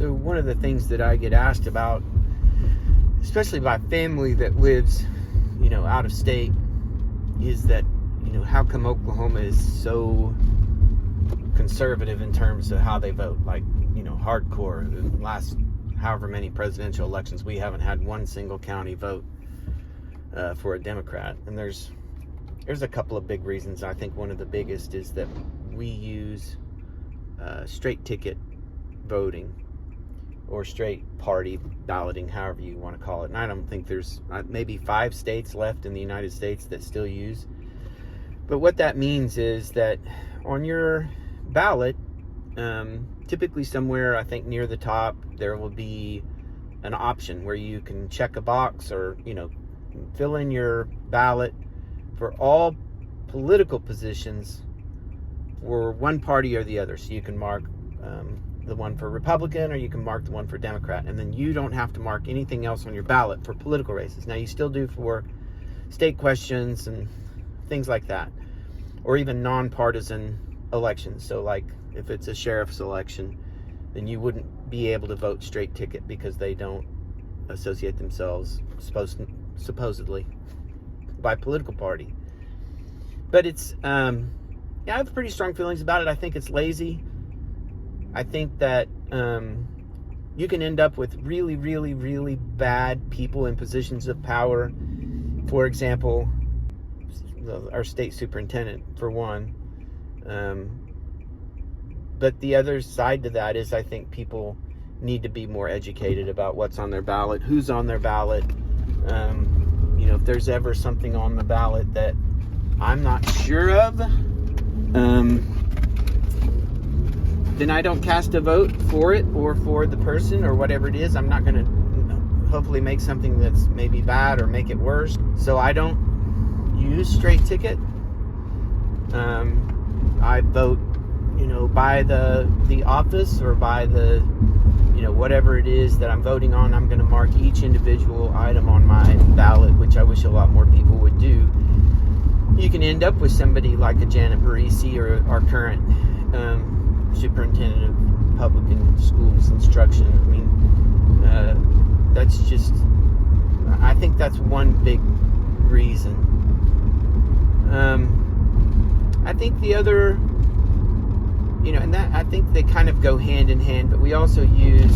So one of the things that I get asked about, especially by family that lives, out of state, is that, how come Oklahoma is so conservative in terms of how they vote? Like, hardcore. The last however many presidential elections, we haven't had one single county vote for a Democrat. And there's a couple of big reasons. I think one of the biggest is that we use straight ticket voting, or straight party balloting, however you want to call it. And I don't think there's maybe 5 states left in the United States that still use. But what that means is that on your ballot, typically somewhere, I think near the top, there will be an option where you can check a box or, fill in your ballot for all political positions for one party or the other. So you can mark the one for Republican, or you can mark the one for Democrat, and then you don't have to mark anything else on your ballot for political races. Now, you still do for state questions and things like that, or even nonpartisan elections. So like if it's a sheriff's election, then you wouldn't be able to vote straight ticket because they don't associate themselves supposedly by political party. But it's I have pretty strong feelings about it. I think it's lazy. I think that you can end up with really, really, really bad people in positions of power. For example, our state superintendent, for one. But the other side to that is, I think people need to be more educated about what's on their ballot, who's on their ballot. If there's ever something on the ballot that I'm not sure of, then I don't cast a vote for it or for the person or whatever it is. I'm not going to hopefully make something that's maybe bad or make it worse. So I don't use straight ticket. I vote, by the office, or by the, whatever it is that I'm voting on. I'm going to mark each individual item on my ballot, which I wish a lot more people would do. You can end up with somebody like a Janet Barisi, or our current superintendent of public and schools instruction. I mean, that's just, I think that's one big reason. I think the other, and that, I think they kind of go hand in hand, but we also use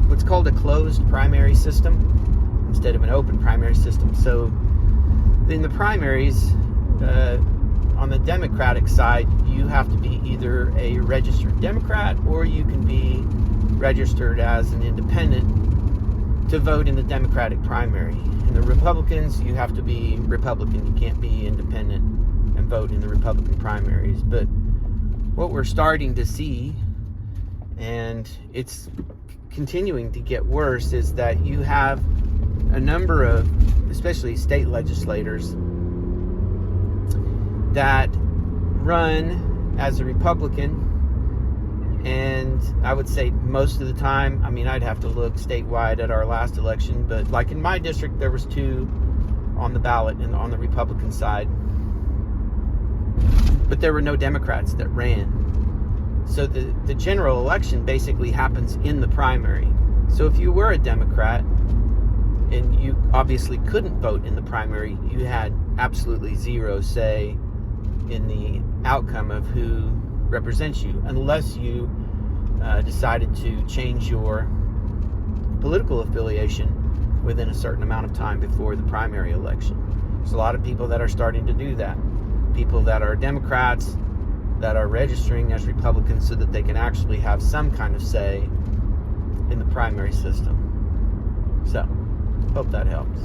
what's called a closed primary system instead of an open primary system. So in the primaries, on the Democratic side, you have to be either a registered Democrat, or you can be registered as an independent to vote in the Democratic primary. In the Republicans, you have to be Republican. You can't be independent and vote in the Republican primaries. But what we're starting to see, and it's continuing to get worse, is that you have a number of, especially state legislators, that run as a Republican. And I would say most of the time, I'd have to look statewide at our last election, but like in my district, there was 2 on the ballot and on the Republican side. But there were no Democrats that ran. So the general election basically happens in the primary. So if you were a Democrat and you obviously couldn't vote in the primary, you had absolutely zero say in the outcome of who represents you, unless you decided to change your political affiliation within a certain amount of time before the primary election. There's a lot of people that are starting to do that. People that are Democrats that are registering as Republicans so that they can actually have some kind of say in the primary system. So, hope that helps.